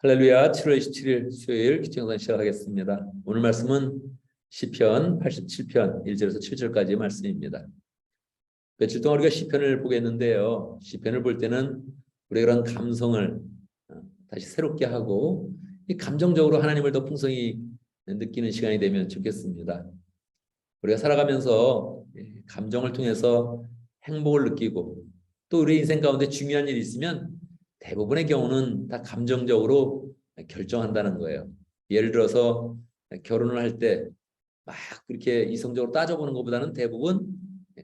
할렐루야. 7월 27일 수요일 기초영상 시작하겠습니다. 오늘 말씀은 시편 87편 1절에서 7절까지 말씀입니다. 며칠 동안 우리가 시편을 보겠는데요. 시편을 볼 때는 우리가 그런 감성을 다시 새롭게 하고 이 감정적으로 하나님을 더 풍성히 느끼는 시간이 되면 좋겠습니다. 우리가 살아가면서 감정을 통해서 행복을 느끼고 또 우리 인생 가운데 중요한 일이 있으면 대부분의 경우는 다 감정적으로 결정한다는 거예요. 예를 들어서 결혼을 할 때 막 그렇게 이성적으로 따져보는 것보다는 대부분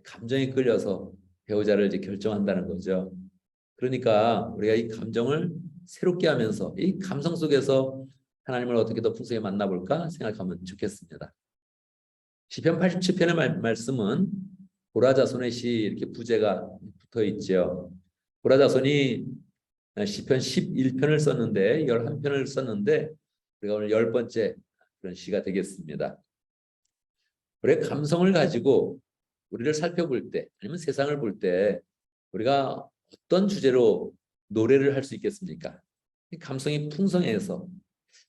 감정에 끌려서 배우자를 이제 결정한다는 거죠. 그러니까 우리가 이 감정을 새롭게 하면서 이 감성 속에서 하나님을 어떻게 더 풍성히 만나볼까 생각하면 좋겠습니다. 시편 87편의 말씀은 고라자손의 시 이렇게 부제가 붙어 있죠. 고라자손이 시편 11편을 썼는데 11편을 썼는데 우리가 오늘 10번째 그런 시가 되겠습니다. 우리의 감성을 가지고 우리를 살펴볼 때 아니면 세상을 볼 때 우리가 어떤 주제로 노래를 할 수 있겠습니까? 감성이 풍성해서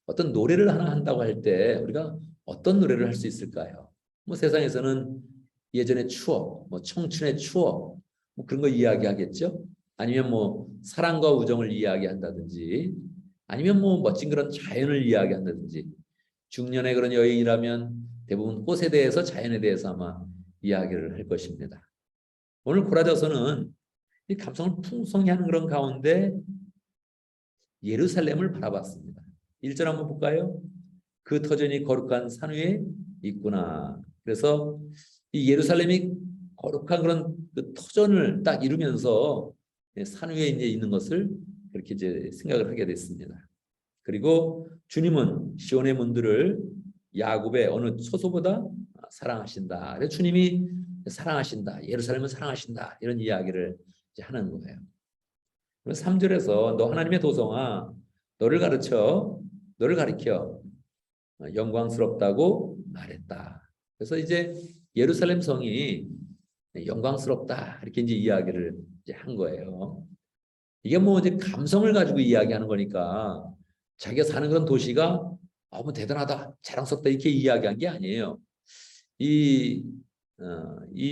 어떤 노래를 하나 한다고 할 때 우리가 어떤 노래를 할 수 있을까요? 뭐 세상에서는 예전의 추억, 뭐 청춘의 추억, 뭐 그런 거 이야기하겠죠? 아니면 뭐 사랑과 우정을 이야기한다든지, 아니면 뭐 멋진 그런 자연을 이야기한다든지, 중년의 그런 여인이라면 대부분 꽃에 대해서 자연에 대해서 아마 이야기를 할 것입니다. 오늘 고라자서는 이 감성을 풍성히 하는 그런 가운데 예루살렘을 바라봤습니다. 1절 한번 볼까요? 그 터전이 거룩한 산 위에 있구나. 그래서 이 예루살렘이 거룩한 그런 그 터전을 딱 이루면서 산 위에 이제 있는 것을 그렇게 이제 생각을 하게 됐습니다. 그리고 주님은 시온의 문들을 야곱의 어느 초소보다 사랑하신다. 그래서 주님이 사랑하신다. 예루살렘을 사랑하신다. 이런 이야기를 이제 하는 거예요. 3절에서 너 하나님의 도성아 너를 가리켜 영광스럽다고 말했다. 그래서 이제 예루살렘 성이 영광스럽다 이렇게 이제 이야기를 이제 한 거예요. 이게 뭐 이제 감성을 가지고 이야기하는 거니까 자기가 사는 그런 도시가 뭐 대단하다, 자랑스럽다 이렇게 이야기한 게 아니에요. 이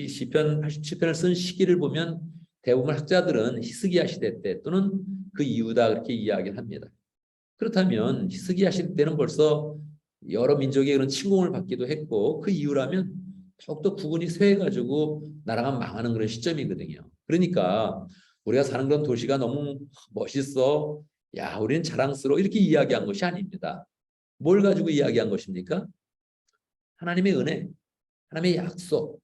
시편 87편을 쓴 시기를 보면 대부분 학자들은 히스기야 시대 때 또는 그 이후다 그렇게 이야기를 합니다. 그렇다면 히스기야 시대 때는 벌써 여러 민족의 그런 침공을 받기도 했고 그 이후라면 더욱더 국군이 쇠해가지고 나라가 망하는 그런 시점이거든요. 그러니까 우리가 사는 그런 도시가 너무 멋있어, 야 우리는 자랑스러워 이렇게 이야기한 것이 아닙니다. 뭘 가지고 이야기한 것입니까? 하나님의 은혜, 하나님의 약속,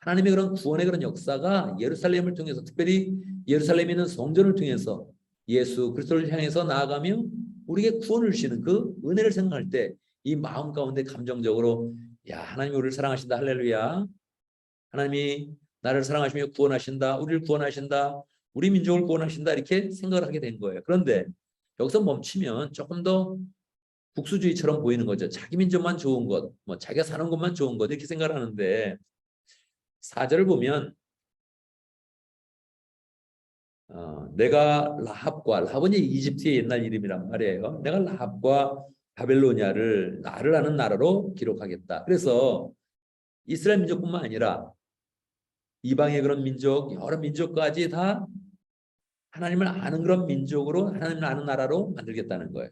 하나님의 그런 구원의 그런 역사가 예루살렘을 통해서 특별히 예루살렘에 있는 성전을 통해서 예수 그리스도를 향해서 나아가며 우리에게 구원을 주시는 그 은혜를 생각할 때 이 마음 가운데 감정적으로 야 하나님이 우리를 사랑하신다 할렐루야, 하나님이 나를 사랑하시며 구원하신다, 우리를 구원하신다, 우리 민족을 구원하신다 이렇게 생각을 하게 된 거예요. 그런데 여기서 멈추면 조금 더 국수주의처럼 보이는 거죠. 자기 민족만 좋은 것, 뭐 자기가 사는 것만 좋은 것 이렇게 생각을 하는데 4절을 보면 내가 라합은 이집트의 옛날 이름이란 말이에요. 내가 라합과 바벨로니아를 나를 아는 나라로 기록하겠다. 그래서 이스라엘 민족뿐만 아니라 이방의 그런 민족, 여러 민족까지 다 하나님을 아는 그런 민족으로 하나님을 아는 나라로 만들겠다는 거예요.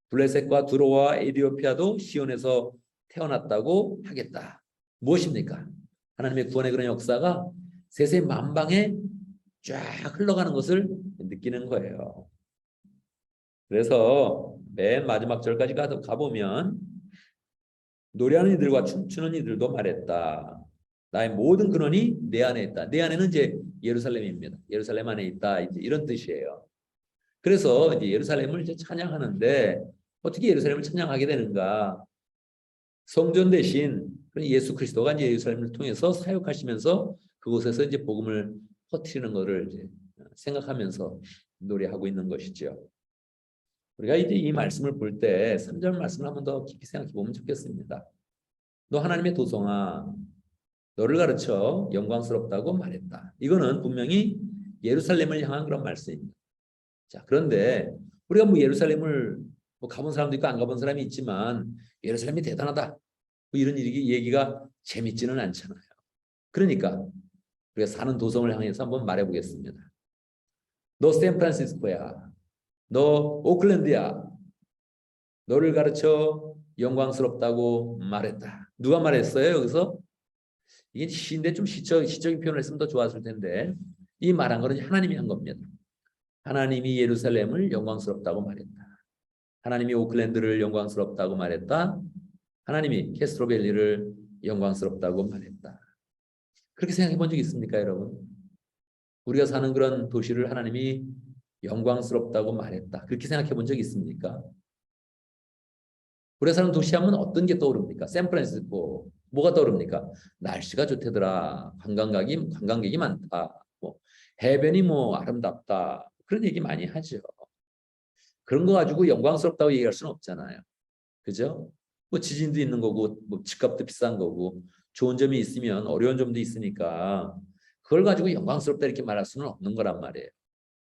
블레셋과 두로와 에디오피아도 시온에서 태어났다고 하겠다. 무엇입니까? 하나님의 구원의 그런 역사가 세세 만방에 쫙 흘러가는 것을 느끼는 거예요. 그래서 맨 마지막 절까지 가보면 노래하는 이들과 춤추는 이들도 말했다. 나의 모든 근원이 내 안에 있다. 내 안에는 이제 예루살렘입니다. 예루살렘 안에 있다. 이제 이런 뜻이에요. 그래서 이제 예루살렘을 이제 찬양하는데 어떻게 예루살렘을 찬양하게 되는가? 성전 대신 예수 그리스도가 이제 예루살렘을 통해서 사역하시면서 그곳에서 이제 복음을 퍼뜨리는 것을 이제 생각하면서 노래하고 있는 것이죠. 우리가 이제 이 말씀을 볼 때 3절 말씀을 한번 더 깊이 생각해 보면 좋겠습니다. 너 하나님의 도성아 너를 가르쳐 영광스럽다고 말했다. 이거는 분명히 예루살렘을 향한 그런 말씀입니다. 자, 그런데 우리가 뭐 예루살렘을 뭐 가본 사람도 있고 안 가본 사람이 있지만 예루살렘이 대단하다. 뭐 이런 얘기가 재밌지는 않잖아요. 그러니까 우리가 사는 도성을 향해서 한번 말해 보겠습니다. 너 샌프란시스코야. 너 오클랜드야. 너를 가르쳐 영광스럽다고 말했다. 누가 말했어요, 여기서? 이게 시인데 좀 시적인 표현을 했으면 더 좋았을 텐데 이 말한 거는 하나님이 한 겁니다. 하나님이 예루살렘을 영광스럽다고 말했다. 하나님이 오클랜드를 영광스럽다고 말했다. 하나님이 캐스트로밸리를 영광스럽다고 말했다. 그렇게 생각해 본 적 있습니까, 여러분? 우리가 사는 그런 도시를 하나님이 영광스럽다고 말했다. 그렇게 생각해 본 적 있습니까? 우리가 사는 도시 하면 어떤 게 떠오릅니까? 샌프란시스코. 뭐가 떠오릅니까? 날씨가 좋대더라. 관광객이 많다. 뭐 해변이 뭐 아름답다. 그런 얘기 많이 하죠. 그런 거 가지고 영광스럽다고 얘기할 수는 없잖아요. 그죠? 뭐 지진도 있는 거고, 뭐 집값도 비싼 거고, 좋은 점이 있으면 어려운 점도 있으니까 그걸 가지고 영광스럽다 이렇게 말할 수는 없는 거란 말이에요.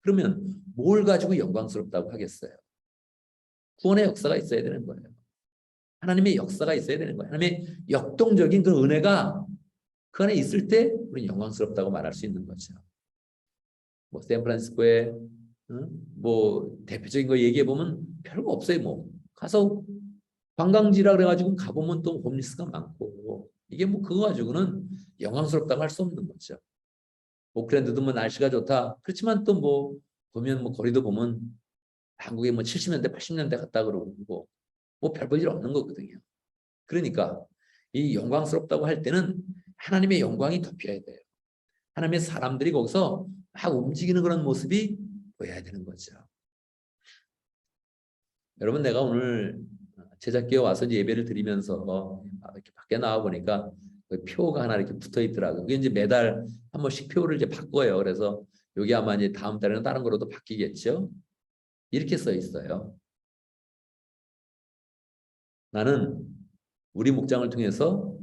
그러면 뭘 가지고 영광스럽다고 하겠어요? 구원의 역사가 있어야 되는 거예요. 하나님의 역사가 있어야 되는 거예요. 하나님의 역동적인 그 은혜가 그 안에 있을 때 우리는 영광스럽다고 말할 수 있는 거죠. 뭐 샌프란시스코에 뭐 대표적인 거 얘기해 보면 별거 없어요. 뭐 가서 관광지라 그래가지고 가보면 또 홈리스가 많고 이게 뭐 그거 가지고는 영광스럽다고 할 수 없는 거죠. 오클랜드도 뭐 날씨가 좋다. 그렇지만 또 뭐 보면 뭐 거리도 보면 한국에 뭐 70년대 80년대 갔다 그러고 뭐 별 볼 일 없는 거거든요. 그러니까 이 영광스럽다고 할 때는 하나님의 영광이 덮여야 돼요. 하나님의 사람들이 거기서 막 움직이는 그런 모습이 보여야 되는 거죠. 여러분, 내가 오늘 제작기에 와서 예배를 드리면서 이렇게 밖에 나와 보니까 그 표가 하나 이렇게 붙어 있더라고요. 그게 이제 매달 한 번씩 표를 이제 바꿔요. 그래서 여기 아마 이제 다음 달에는 다른 거로도 바뀌겠죠. 이렇게 써 있어요. 나는 우리 목장을 통해서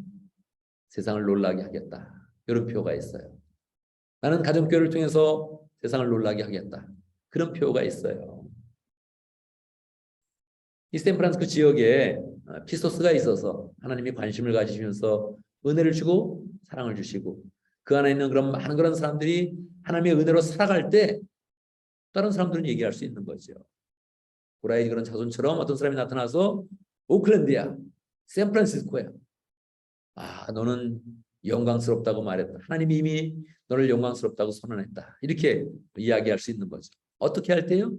세상을 놀라게 하겠다. 이런 표가 있어요. 나는 가정교회를 통해서 세상을 놀라게 하겠다. 그런 표가 있어요. 이 샌프란시스코 지역에 피소스가 있어서 하나님이 관심을 가지시면서 은혜를 주고 사랑을 주시고 그 안에 있는 그런 많은 그런 사람들이 하나님의 은혜로 살아갈 때 다른 사람들은 얘기할 수 있는 거죠. 고라이 그런 자손처럼 어떤 사람이 나타나서 오클랜드야, 샌프란시스코야. 아, 너는 영광스럽다고 말했다. 하나님이 이미 너를 영광스럽다고 선언했다. 이렇게 이야기할 수 있는 거죠. 어떻게 할 때요?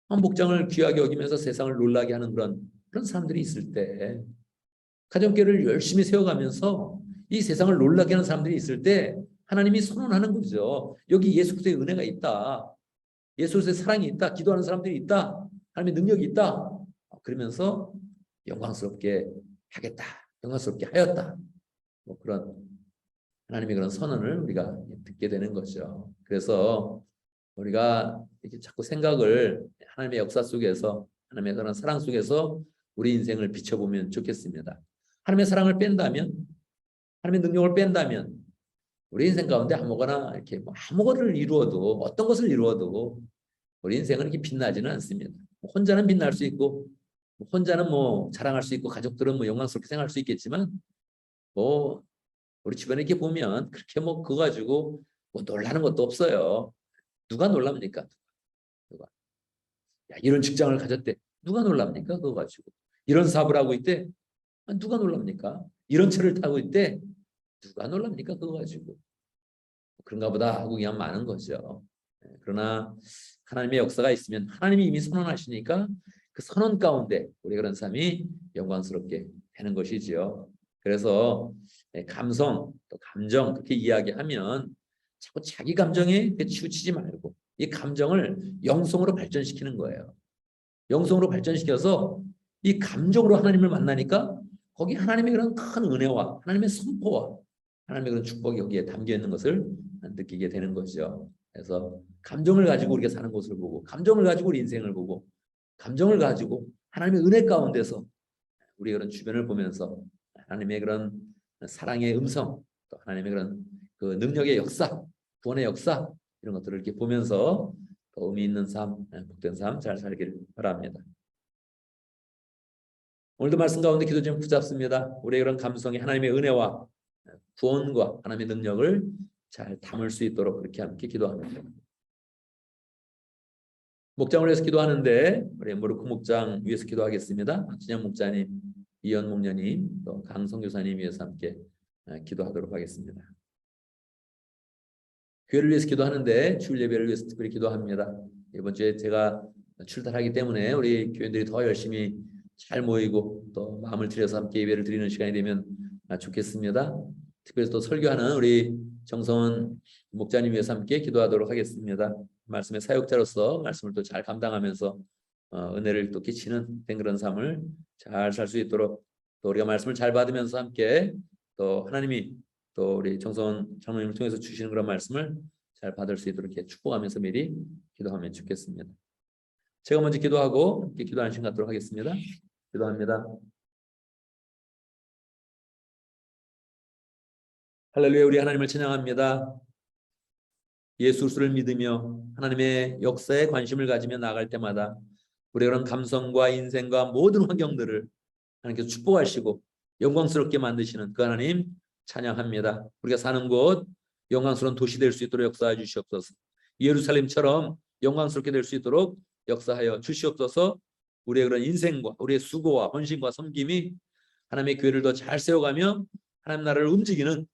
목장을 귀하게 여기면서 세상을 놀라게 하는 그런 사람들이 있을 때 가정교회를 열심히 세워가면서 이 세상을 놀라게 하는 사람들이 있을 때 하나님이 선언하는 거죠. 여기 예수 그리스도의 은혜가 있다. 예수 그리스도의 사랑이 있다. 기도하는 사람들이 있다. 하나님의 능력이 있다. 그러면서 영광스럽게 하겠다. 영광스럽게 하였다. 뭐 그런 하나님의 그런 선언을 우리가 듣게 되는 거죠. 그래서 우리가 이렇게 자꾸 생각을 하나님의 역사 속에서 하나님의 그런 사랑 속에서 우리 인생을 비춰보면 좋겠습니다. 하나님의 사랑을 뺀다면, 하나님의 능력을 뺀다면 우리 인생 가운데 아무거나 이렇게 뭐 아무거를 이루어도 어떤 것을 이루어도 우리 인생은 이렇게 빛나지는 않습니다. 혼자는 빛날 수 있고 혼자는 뭐 자랑할 수 있고 가족들은 뭐 영광스럽게 생각할 수 있겠지만 뭐 우리 주변에 이렇게 보면 그렇게 뭐 그거 가지고 뭐 놀라는 것도 없어요. 누가 놀랍니까? 누가? 야, 이런 직장을 가졌대. 누가 놀랍니까? 그거 가지고. 이런 사업을 하고 있대. 누가 놀랍니까? 이런 차를 타고 있대. 누가 놀랍니까? 그거 가지고. 그런가 보다 하고 그냥 많은 거죠. 그러나 하나님의 역사가 있으면 하나님이 이미 선언하시니까 그 선언 가운데 우리 그런 삶이 영광스럽게 되는 것이지요. 그래서 감성, 또 감정 그렇게 이야기하면 자꾸 자기 감정에 치우치지 말고 이 감정을 영성으로 발전시키는 거예요. 영성으로 발전시켜서 이 감정으로 하나님을 만나니까 거기 하나님의 그런 큰 은혜와 하나님의 선포와 하나님의 그런 축복이 여기에 담겨 있는 것을 느끼게 되는 거죠. 그래서 감정을 가지고 우리가 사는 것을 보고 감정을 가지고 우리 인생을 보고 감정을 가지고 하나님의 은혜 가운데서 우리 그런 주변을 보면서 하나님의 그런 사랑의 음성 또 하나님의 그런 그 능력의 역사 구원의 역사 이런 것들을 이렇게 보면서 또 의미 있는 삶, 복된 삶 잘 살길 바랍니다. 오늘도 말씀 가운데 기도 좀 붙잡습니다. 우리의 그런 감성이 하나님의 은혜와 구원과 하나님의 능력을 잘 담을 수 있도록 그렇게 함께 기도합니다. 목장을 위해서 기도하는데 우리 모르코 목장 위해서 기도하겠습니다. 진영 목자님, 이현 목녀님, 또 강성 교사님 위해서 함께 기도하도록 하겠습니다. 교회를 위해서 기도하는데 주일 예배를 위해서 특별히 기도합니다. 이번 주에 제가 출달하기 때문에 우리 교인들이 더 열심히 잘 모이고 또 마음을 들여서 함께 예배를 드리는 시간이 되면 좋겠습니다. 특별히 또 설교하는 우리 정성원 목자님 위해서 함께 기도하도록 하겠습니다. 말씀의 사역자로서 말씀을 또 잘 감당하면서 은혜를 또 끼치는 그런 삶을 잘 살 수 있도록 또 우리가 말씀을 잘 받으면서 함께 또 하나님이 또 우리 정성원 장로님을 통해서 주시는 그런 말씀을 잘 받을 수 있도록 이렇게 축복하면서 미리 기도하면 좋겠습니다. 제가 먼저 기도하고 함께 기도하는 시간 갖도록 하겠습니다. 기도합니다. 할렐루야. 우리 하나님을 찬양합니다. 예수 그리스도를 믿으며 하나님의 역사에 관심을 가지며 나아갈 때마다 우리의 그런 감성과 인생과 모든 환경들을 하나님께서 축복하시고 영광스럽게 만드시는 그 하나님 찬양합니다. 우리가 사는 곳 영광스러운 도시 될 수 있도록 역사해 주시옵소서. 예루살렘처럼 영광스럽게 될 수 있도록 역사하여 주시옵소서. 우리의 그런 인생과 우리의 수고와 헌신과 섬김이 하나님의 교회를 더 잘 세워가며 하나님 나라를 움직이는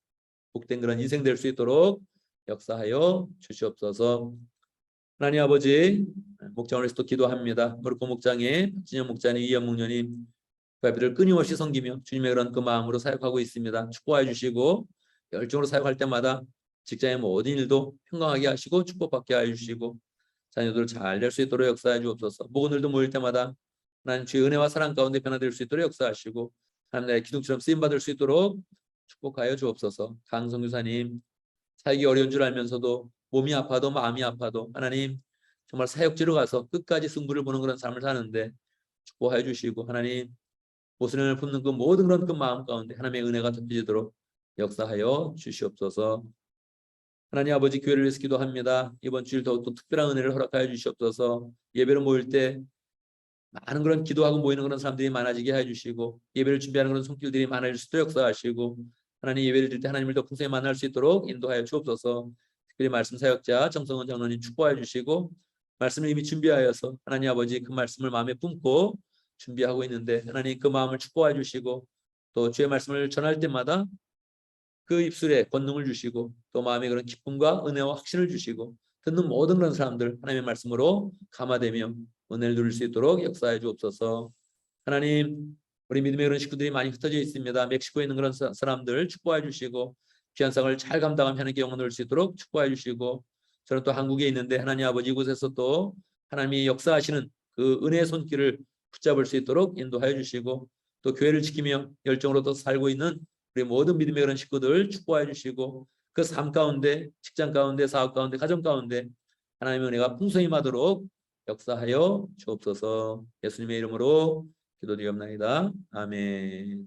복된 그런 인생 될 수 있도록 역사하여 주시옵소서. 하나님 아버지, 목장을 위해서 또 기도합니다. 모르코 목장의 박진영 목자님, 이현 목녀님 그 아이들을 끊임없이 섬기며 주님의 그런 그 마음으로 사역하고 있습니다. 축복해 주시고 열정으로 사역할 때마다 직장의 모든 일도 평강하게 하시고 축복받게 해주시고 자녀들을 잘 될 수 있도록 역사해 주옵소서. 모건들도 모일 때마다 하나님 주의 은혜와 사랑 가운데 변화될 수 있도록 역사하시고 하나님 나의 기둥처럼 쓰임받을 수 있도록 축복하여 주옵소서. 강성 교사님 살기 어려운 줄 알면서도 몸이 아파도 마음이 아파도 하나님 정말 사역지로 가서 끝까지 승부를 보는 그런 삶을 사는데 축복하여 주시고 하나님 모순을 품는 그 모든 그런 그 마음 가운데 하나님의 은혜가 덮여지도록 역사하여 주시옵소서. 하나님 아버지 교회를 위해서 기도합니다. 이번 주일 더욱더 특별한 은혜를 허락하여 주시옵소서. 예배로 모일 때 많은 그런 기도하고 모이는 그런 사람들이 많아지게 해주시고 예배를 준비하는 그런 손길들이 많아질 수도 역사하시고 하나님 예배를 드릴 때 하나님을 더 풍성히 만날 수 있도록 인도하여 주옵소서. 특별히 말씀 사역자 정성원 장로님 축복해 주시고 말씀을 이미 준비하여서 하나님 아버지 그 말씀을 마음에 품고 준비하고 있는데 하나님 그 마음을 축복해 주시고 또 주의 말씀을 전할 때마다 그 입술에 권능을 주시고 또 마음에 그런 기쁨과 은혜와 확신을 주시고 듣는 모든 그런 사람들 하나님의 말씀으로 감화되며 은혜를 누릴 수 있도록 역사해 주옵소서. 하나님 우리 믿음의 그런 식구들이 많이 흩어져 있습니다. 멕시코에 있는 그런 사람들 축복해 주시고 귀한 상을 잘 감당하며 하나님께 영광 누릴 수 있도록 축복해 주시고 저는 또 한국에 있는데 하나님 아버지 이곳에서 또 하나님이 역사하시는 그 은혜의 손길을 붙잡을 수 있도록 인도하여 주시고 또 교회를 지키며 열정으로 또 살고 있는 우리 모든 믿음의 그런 식구들 축복해 주시고 그 삶 가운데 직장 가운데 사업 가운데 가정 가운데 하나님의 은혜가 풍성히 임하도록 역사하여 주옵소서. 예수님의 이름으로 기도드리옵나이다. 아멘.